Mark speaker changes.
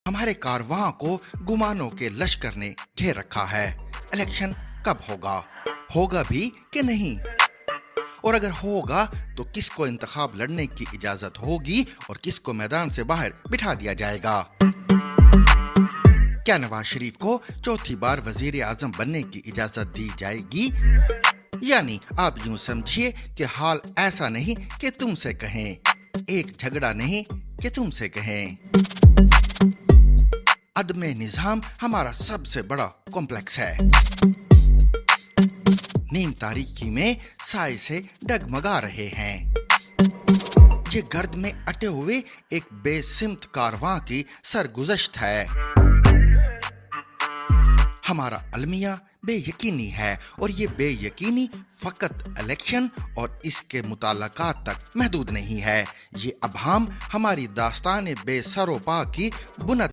Speaker 1: हमारे कारवां को गुमानों के लश्कर ने घेर रखा है। इलेक्शन कब होगा भी कि नहीं, और अगर होगा तो किसको इंतखाब लड़ने की इजाजत होगी और किसको मैदान से बाहर बिठा दिया जाएगा। क्या नवाज शरीफ को चौथी बार वजीर आजम बनने की इजाजत दी जाएगी? यानी आप यूं समझिए कि हाल ऐसा नहीं कि तुमसे कहें, एक झगड़ा नहीं कि तुमसे कहें। अदमे निजाम हमारा सबसे बड़ा कॉम्प्लेक्स है। नीम तारीकी में साए से डगमगा रहे हैं। ये गर्द में अटे हुए एक बेसिमत कारवां की सरगुज़श्त है। हमारा अलमिया बेयकीनी है, और ये बेयकीनी फकत इलेक्शन और इसके मुतालकात तक महदूद नहीं है। ये अबहाम हमारी दास्तान बेसरोपा की बुनत